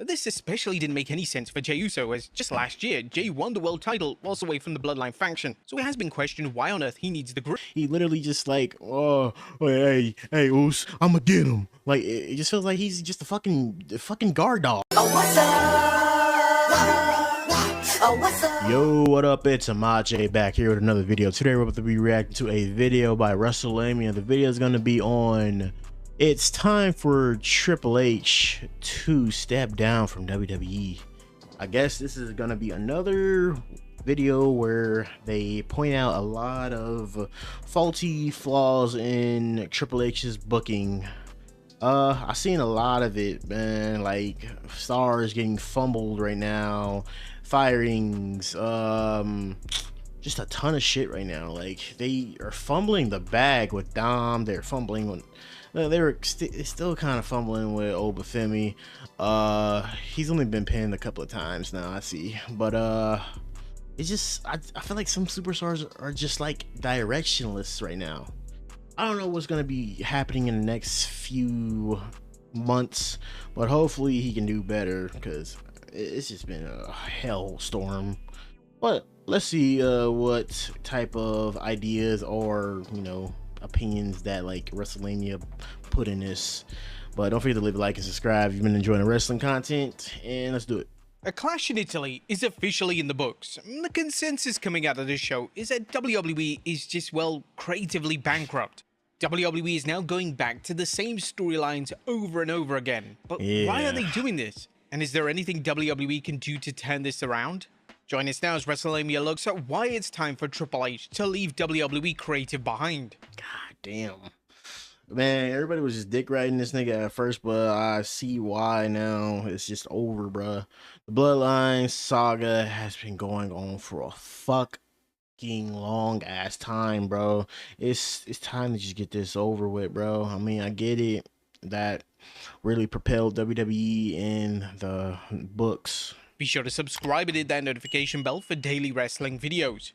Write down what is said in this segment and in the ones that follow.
This especially didn't make any sense for Jey Uso, as just last year, Jey won the world title whilst away from the Bloodline faction, so it has been questioned why on earth he needs the group. He literally just like, oh, hey, Oos, I'ma get him. Like, it just feels like he's just a fucking guard dog. Oh, what's up? Oh, what's up? Yo, what up? It's Amache back here with another video. Today we're about to be reacting to a video by WrestleMania. The video is going to be on, it's time for Triple H to step down from WWE. I guess this is going to be another video where they point out a lot of faulty flaws in Triple H's booking. I've seen a lot of it, man. Like stars getting fumbled right now, firings, just a ton of shit right now. Like they are fumbling the bag with Dom. They're fumbling with, they're still kind of fumbling with Obafemi. He's only been pinned a couple of times now, I see, but it's just I feel like some superstars are just like directionless right now. I don't know what's going to be happening in the next few months, but hopefully he can do better, because it's just been a hell storm. But let's see what type of ideas or, you know, opinions that like WrestleMania put in this. But don't forget to leave a like and subscribe if you've been enjoying the wrestling content, and let's do it. A Clash in Italy is officially in the books. The consensus coming out of this show is that WWE is just, well, creatively bankrupt. WWE is now going back to the same storylines over and over again. But why are they doing this? And is there anything WWE can do to turn this around? Join us now as WrestleMania looks at why it's time for Triple H to leave WWE Creative behind. God damn. Man, everybody was just dick riding this nigga at first, but I see why now. It's just over, bruh. The Bloodline saga has been going on for a fucking long ass time, bro. It's time to just get this over with, bro. I mean, I get it. That really propelled WWE in the books. Be sure to subscribe and hit that notification bell for daily wrestling videos.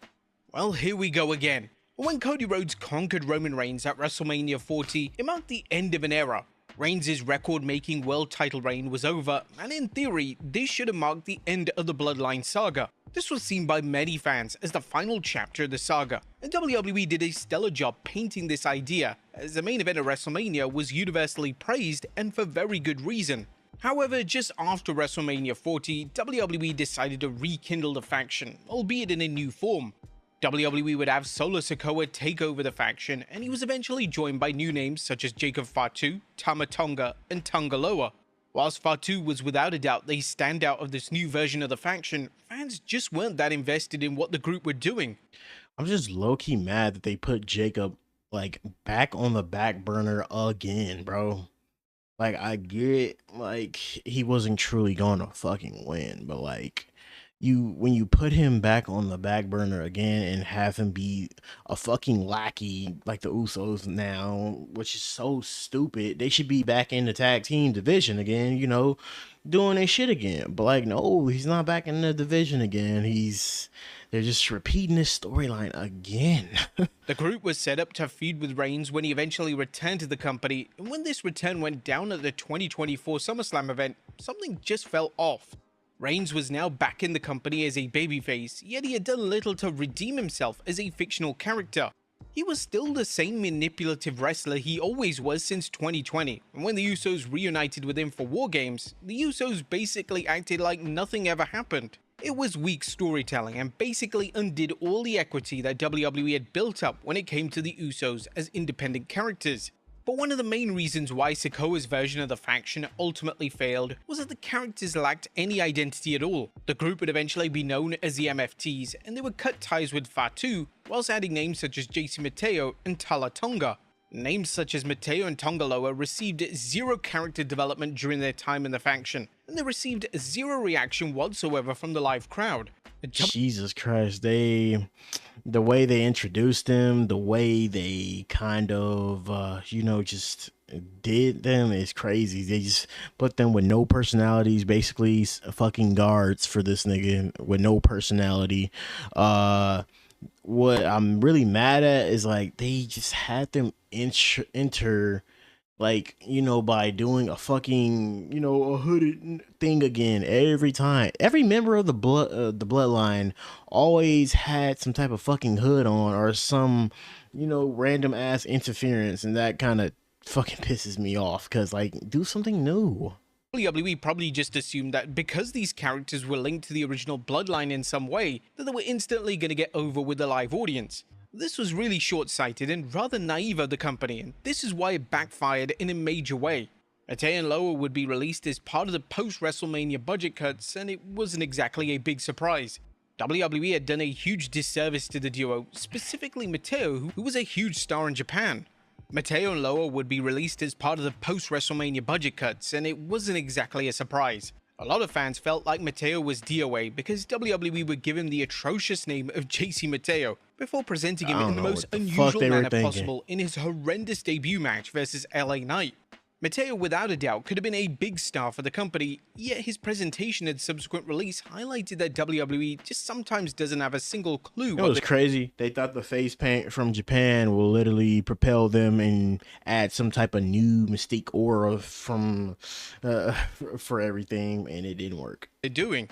Well, here we go again. When Cody Rhodes conquered Roman Reigns at WrestleMania 40, it marked the end of an era. Reigns' record-making world title reign was over, and in theory, this should have marked the end of the Bloodline saga. This was seen by many fans as the final chapter of the saga, and WWE did a stellar job painting this idea, as the main event of WrestleMania was universally praised, and for very good reason. However, just after WrestleMania 40, WWE decided to rekindle the faction, albeit in a new form. WWE would have Solo Sikoa take over the faction, and he was eventually joined by new names such as Jacob Fatu, Tama Tonga, and Tonga Loa. Whilst Fatu was without a doubt the standout of this new version of the faction, fans just weren't that invested in what the group were doing. I'm just low-key mad that they put Jacob like back on the back burner again, bro. Like, I get like he wasn't truly gonna fucking win, but like when you put him back on the back burner again and have him be a fucking lackey like the Usos now, which is so stupid. They should be back in the tag team division again, you know, doing their shit again. But like, no, he's not back in the division again. They're just repeating this storyline again. The group was set up to feud with Reigns when he eventually returned to the company, and when this return went down at the 2024 SummerSlam event, something just fell off. Reigns was now back in the company as a babyface, yet he had done little to redeem himself as a fictional character. He was still the same manipulative wrestler he always was since 2020, and when the Usos reunited with him for War Games, the Usos basically acted like nothing ever happened. It was weak storytelling and basically undid all the equity that WWE had built up when it came to the Usos as independent characters. But one of the main reasons why Sikoa's version of the faction ultimately failed was that the characters lacked any identity at all. The group would eventually be known as the MFTs, and they would cut ties with Fatu, whilst adding names such as JC Mateo and Tala Tonga. Names such as Mateo and Tongaloa received zero character development during their time in the faction, and they received zero reaction whatsoever from the live crowd. Jesus Christ, the way they introduced them, the way they kind of you know, just did them is crazy. They just put them with no personalities, basically fucking guards for this nigga with no personality. What I'm really mad at is like they just had them enter like, you know, by doing a fucking, you know, a hooded thing again every time. Every member of the bloodline always had some type of fucking hood on or some, you know, random ass interference, and that kind of fucking pisses me off because, like, do something new. WWE probably just assumed that because these characters were linked to the original bloodline in some way, that they were instantly going to get over with the live audience. This was really short-sighted and rather naive of the company, and this is why it backfired in a major way. Mateo and Loa would be released as part of the post-WrestleMania budget cuts, and it wasn't exactly a big surprise. WWE had done a huge disservice to the duo, specifically Mateo, who was a huge star in Japan. Mateo and Loa would be released as part of the post-WrestleMania budget cuts, and it wasn't exactly a surprise. A lot of fans felt like Mateo was DOA because WWE would give him the atrocious name of JC Mateo before presenting him in the most unusual manner possible in his horrendous debut match versus LA Knight. Mateo, without a doubt, could have been a big star for the company, yet his presentation and subsequent release highlighted that WWE just sometimes doesn't have a single clue. It was crazy. They thought the face paint from Japan will literally propel them and add some type of new mystique aura from for everything, and it didn't work. They're doing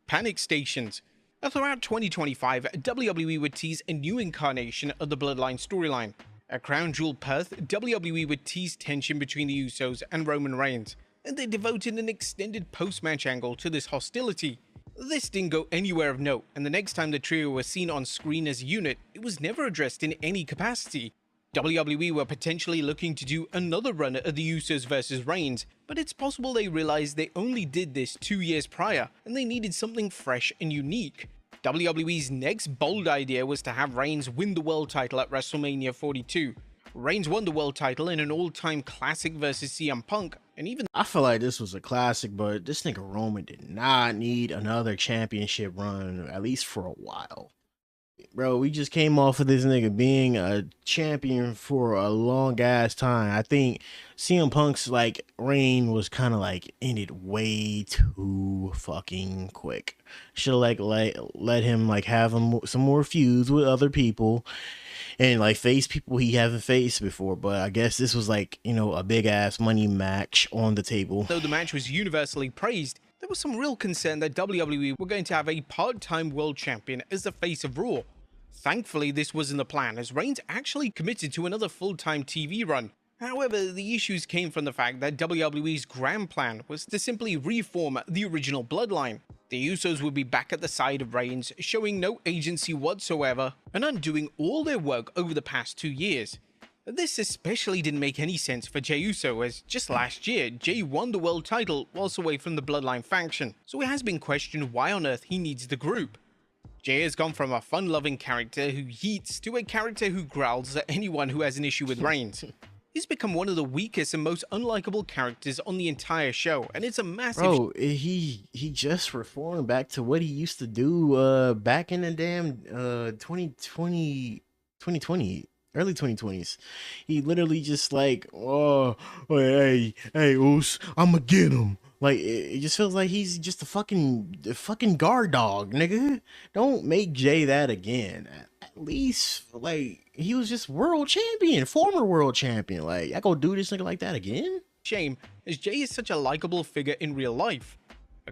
panic stations. Throughout 2025, WWE would tease a new incarnation of the Bloodline storyline. At Crown Jewel Perth, WWE would tease tension between the Usos and Roman Reigns, and they devoted an extended post-match angle to this hostility. This didn't go anywhere of note, and the next time the trio was seen on screen as a unit, it was never addressed in any capacity. WWE were potentially looking to do another run at the Usos versus Reigns, but it's possible they realized they only did this 2 years prior, and they needed something fresh and unique. WWE's next bold idea was to have Reigns win the world title at WrestleMania 42. Reigns won the world title in an all-time classic versus CM Punk, and even I feel like this was a classic, but this nigga Roman did not need another championship run, at least for a while. Bro, we just came off of this nigga being a champion for a long ass time. I think CM Punk's like reign was kind of like ended way too fucking quick. Should have like let him like have some more feuds with other people and like face people he haven't faced before. But I guess this was like, you know, a big ass money match on the table. Though the match was universally praised, there was some real concern that WWE were going to have a part-time world champion as the face of Raw. Thankfully, this wasn't the plan, as Reigns actually committed to another full-time TV run. However, the issues came from the fact that WWE's grand plan was to simply reform the original bloodline. The Usos would be back at the side of Reigns, showing no agency whatsoever, and undoing all their work over the past 2 years. This especially didn't make any sense for Jey Uso, as just last year, Jey won the world title whilst away from the Bloodline faction, so it has been questioned why on earth he needs the group. Jey has gone from a fun-loving character who yeets to a character who growls at anyone who has an issue with Reigns. He's become one of the weakest and most unlikable characters on the entire show, and it's a massive... Bro, he just reformed back to what he used to do back in the damn 2020, early 2020s. He literally just like, oh, hey, Oos, I'ma get him. Like, it just feels like he's just a fucking guard dog, nigga. Don't make Jey that again. At least, like, he was just world champion, former world champion. Like, I go do this nigga like that again? Shame, as Jey is such a likable figure in real life.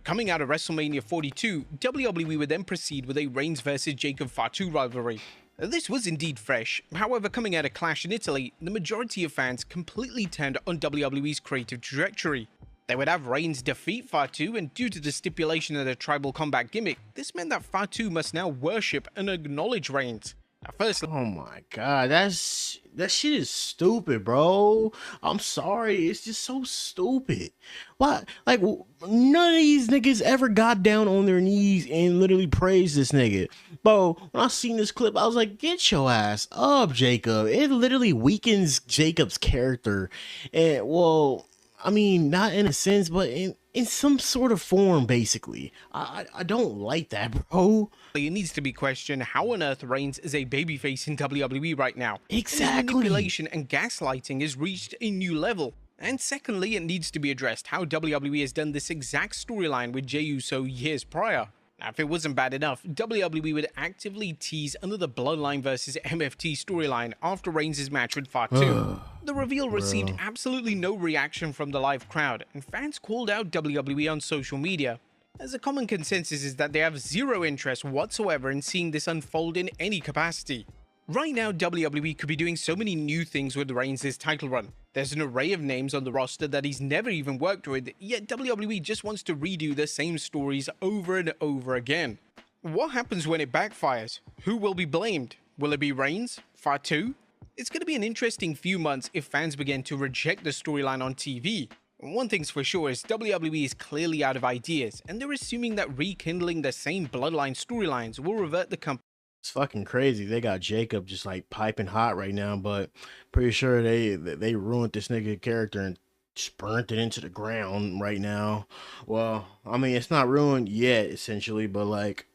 Coming out of WrestleMania 42, WWE would then proceed with a Reigns vs Jacob Fatu rivalry. This was indeed fresh, however coming out of Clash in Italy, the majority of fans completely turned on WWE's creative trajectory. They would have Reigns defeat Fatu, and due to the stipulation of the tribal combat gimmick, this meant that Fatu must now worship and acknowledge Reigns. Oh my god, that shit is stupid, bro. I'm sorry, it's just so stupid. Why? Like, none of these niggas ever got down on their knees and literally praised this nigga. Bro, when I seen this clip, I was like, get your ass up, Jacob. It literally weakens Jacob's character. And, well, I mean, not in a sense, but in some sort of form, basically. I don't like that, bro. It needs to be questioned how on earth Reigns is a babyface in WWE right now. Exactly. His manipulation and gaslighting has reached a new level. And secondly, it needs to be addressed how WWE has done this exact storyline with Jey Uso years prior. Now, if it wasn't bad enough, WWE would actively tease another Bloodline vs MFT storyline after Reigns' match with Fatu. The reveal received absolutely no reaction from the live crowd, and fans called out WWE on social media, as a common consensus is that they have zero interest whatsoever in seeing this unfold in any capacity. Right now, WWE could be doing so many new things with Reigns' title run. There's an array of names on the roster that he's never even worked with, yet WWE just wants to redo the same stories over and over again. What happens when it backfires? Who will be blamed? Will it be Reigns? Fatu? It's going to be an interesting few months if fans begin to reject the storyline on TV. One thing's for sure is WWE is clearly out of ideas, and they're assuming that rekindling the same Bloodline storylines will revert the company. It's fucking crazy. They got Jacob just like piping hot right now, but pretty sure they ruined this nigga character and just burnt it into the ground right now. Well, I mean, it's not ruined yet, essentially, but like,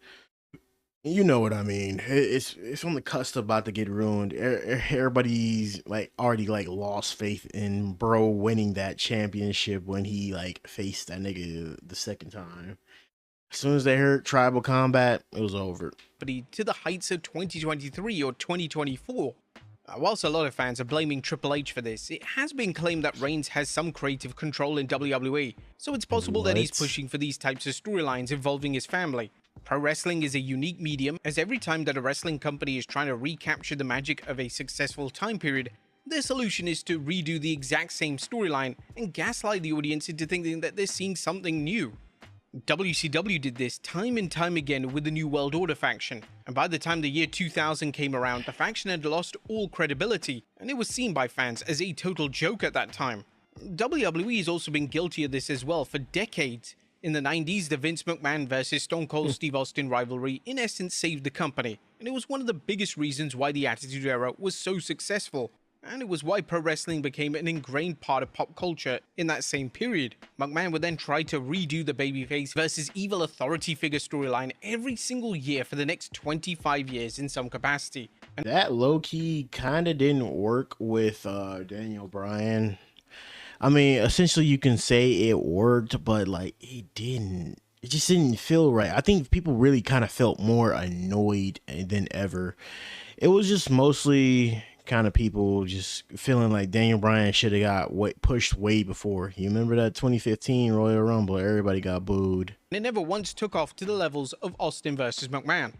you know what I mean. It's on the cusp about to get ruined. Everybody's like already like lost faith in bro winning that championship when he like faced that nigga the second time. As soon as they heard tribal combat, it was over. To the heights of 2023 or 2024. Whilst a lot of fans are blaming Triple H for this, it has been claimed that Reigns has some creative control in WWE, so it's possible that he's pushing for these types of storylines involving his family. Pro wrestling is a unique medium, as every time that a wrestling company is trying to recapture the magic of a successful time period, their solution is to redo the exact same storyline and gaslight the audience into thinking that they're seeing something new. WCW did this time and time again with the New World Order faction, and by the time the year 2000 came around, the faction had lost all credibility, and it was seen by fans as a total joke at that time. WWE has also been guilty of this as well for decades. In the 90s, the Vince McMahon vs Stone Cold Steve Austin rivalry in essence saved the company, and it was one of the biggest reasons why the Attitude Era was so successful. And it was why pro wrestling became an ingrained part of pop culture in that same period. McMahon would then try to redo the babyface versus evil authority figure storyline every single year for the next 25 years in some capacity. And that low-key kind of didn't work with Daniel Bryan. I mean, essentially you can say it worked, but like it didn't. It just didn't feel right. I think people really kind of felt more annoyed than ever. It was just mostly kind of people just feeling like Daniel Bryan should have got pushed way before. You remember that 2015 Royal Rumble? Everybody got booed. It never once took off to the levels of Austin versus McMahon.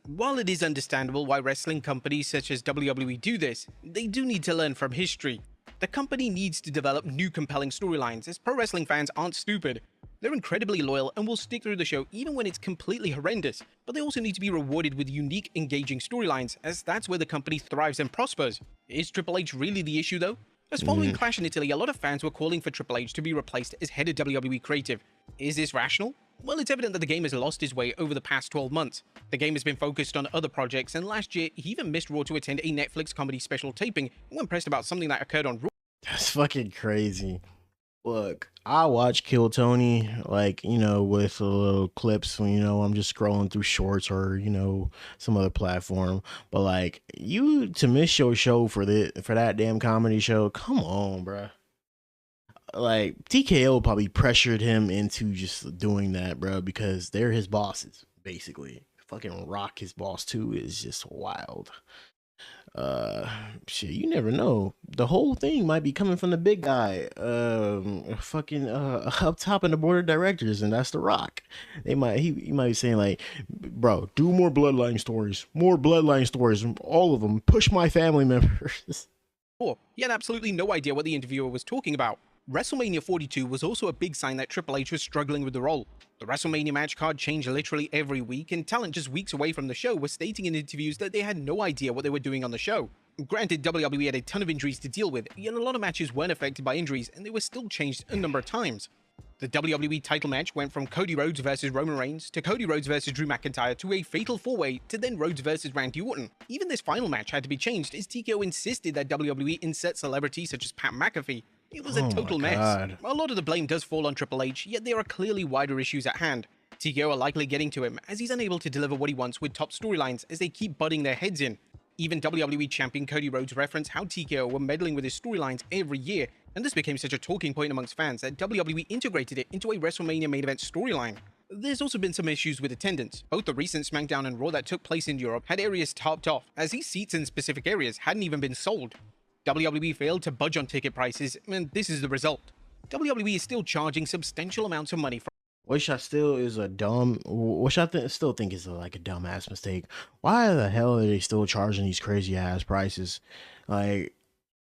While it is understandable why wrestling companies such as WWE do this, they do need to learn from history. The company needs to develop new compelling storylines, as pro wrestling fans aren't stupid. They're incredibly loyal and will stick through the show even when it's completely horrendous, but they also need to be rewarded with unique, engaging storylines, as that's where the company thrives and prospers. Is Triple H really the issue though? As following Clash in Italy, a lot of fans were calling for Triple H to be replaced as head of WWE Creative. Is this rational? Well, it's evident that the game has lost his way over the past 12 months. The game has been focused on other projects, and last year, he even missed Raw to attend a Netflix comedy special taping when pressed about something that occurred on Raw. That's fucking crazy. Look, I watch Kill Tony, like, you know, with little clips when, you know, I'm just scrolling through shorts or, you know, some other platform. But like, you to miss your show for that damn comedy show, come on, bruh. Like, TKO probably pressured him into just doing that, bro, because they're his bosses, basically. Fucking Rock, his boss too, is just wild. Shit, you never know. The whole thing might be coming from the big guy, fucking up top in the board of directors, and that's The Rock. He might be saying like, bro, do more bloodline stories, all of them. Push my family members. He had absolutely no idea what the interviewer was talking about. WrestleMania 42 was also a big sign that Triple H was struggling with the role. The WrestleMania match card changed literally every week, and talent just weeks away from the show were stating in interviews that they had no idea what they were doing on the show. Granted, WWE had a ton of injuries to deal with, yet a lot of matches weren't affected by injuries, and they were still changed a number of times. The WWE title match went from Cody Rhodes versus Roman Reigns, to Cody Rhodes versus Drew McIntyre, to a fatal 4-way, to then Rhodes versus Randy Orton. Even this final match had to be changed, as TKO insisted that WWE insert celebrities such as Pat McAfee. It was a total mess. A lot of the blame does fall on Triple H, yet there are clearly wider issues at hand. TKO are likely getting to him, as he's unable to deliver what he wants with top storylines as they keep butting their heads in. Even WWE champion Cody Rhodes referenced how TKO were meddling with his storylines every year, and this became such a talking point amongst fans that WWE integrated it into a WrestleMania main event storyline. There's also been some issues with attendance. Both the recent SmackDown and Raw that took place in Europe had areas tarped off, as these seats in specific areas hadn't even been sold. WWE failed to budge on ticket prices, and this is the result. WWE is still charging substantial amounts of money for Which I still is a dumb, which I still think is like a dumbass mistake. Why the hell are they still charging these crazy ass prices? Like,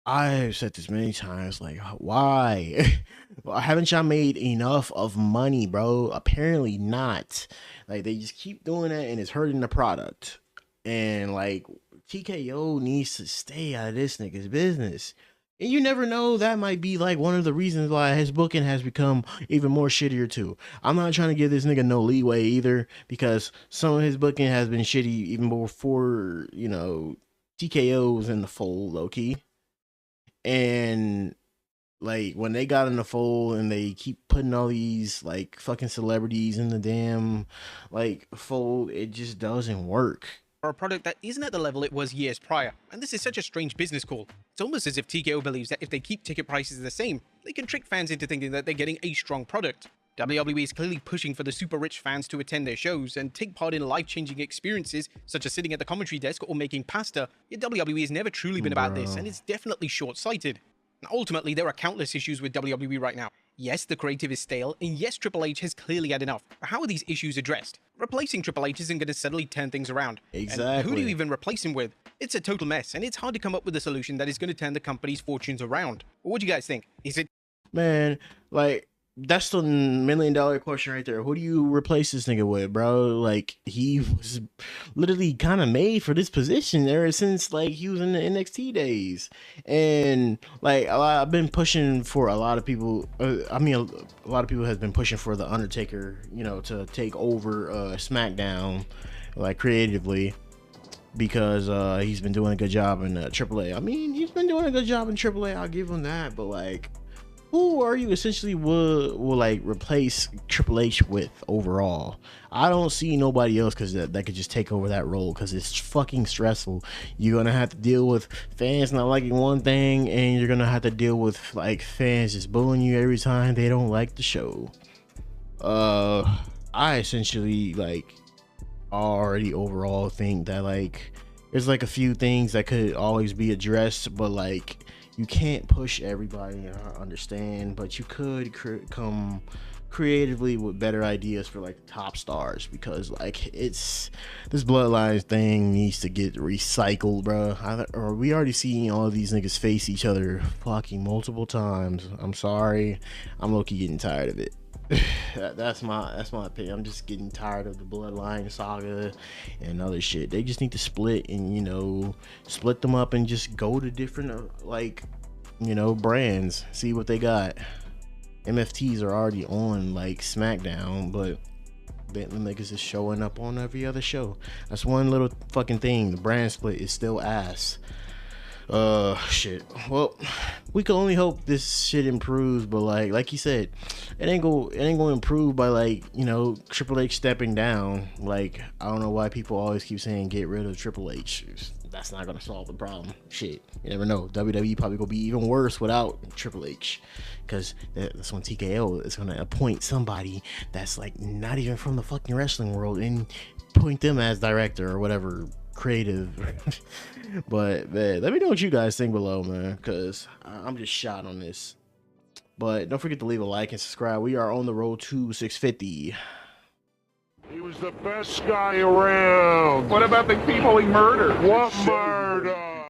I've said this many times, like, why? Well, haven't y'all made enough of money, bro? Apparently not. Like, they just keep doing that and it's hurting the product. And like, TKO needs to stay out of this nigga's business. And you never know, that might be like one of the reasons why his booking has become even more shittier too. I'm not trying to give this nigga no leeway either, because some of his booking has been shitty even before, you know, TKO was in the fold, low key. And like when they got in the fold and they keep putting all these like fucking celebrities in the damn like fold, it just doesn't work. a product that isn't at the level it was years prior, and this is such a strange business call. It's almost as if TKO believes that if they keep ticket prices the same, they can trick fans into thinking that they're getting a strong product. WWE is clearly pushing for the super rich fans to attend their shows and take part in life-changing experiences such as sitting at the commentary desk or making pasta, yet WWE has never truly been about this, and it's definitely short-sighted. Ultimately, there are countless issues with WWE right now. Yes, the creative is stale, and yes, Triple H has clearly had enough. But how are these issues addressed? Replacing Triple H isn't going to suddenly turn things around. Exactly. And who do you even replace him with? It's a total mess, and it's hard to come up with a solution that is going to turn the company's fortunes around. What do you guys think? Is it... Man, like, that's the $1 million question right there. Who do you replace this nigga with, bro? Like, he was literally kind of made for this position ever since, like, he was in the NXT days. And, like, I've been pushing for a lot of people. A lot of people have been pushing for The Undertaker, you know, to take over SmackDown, like, creatively. Because he's been doing a good job in AAA. I mean, he's been doing a good job in AAA. I'll give him that. But, like, who are you essentially will like replace Triple H with overall? I don't see nobody else because that could just take over that role, because it's fucking stressful. You're gonna have to deal with fans not liking one thing, and you're gonna have to deal with like fans just booing you every time they don't like the show. I essentially like already overall think that like there's like a few things that could always be addressed, but like you can't push everybody, and I understand, but you could come creatively with better ideas for like top stars, because like it's this bloodlines thing needs to get recycled, bro. Or we already seen all of these niggas face each other fucking multiple times. I'm sorry, I'm low-key getting tired of it. That's my opinion. I'm just getting tired of the bloodline saga and other shit. They just need to split, and you know, split them up and just go to different like, you know, brands, see what they got. MFTs are already on like SmackDown, but the niggas is showing up on every other show. That's one little fucking thing. The brand split is still ass. Shit. Well, we can only hope this shit improves, but like you said, it ain't gonna improve by like, you know, Triple H stepping down. Like, I don't know why people always keep saying get rid of Triple H. That's not gonna solve the problem. Shit, you never know. WWE probably gonna be even worse without Triple H, because that's when TKO is gonna appoint somebody that's like not even from the fucking wrestling world and appoint them as director or whatever, creative. But man, let me know what you guys think below, man, because I'm just shot on this. But don't forget to leave a like and subscribe. We are on the road to 650. He was the best guy around. What about the people he murdered? What murder?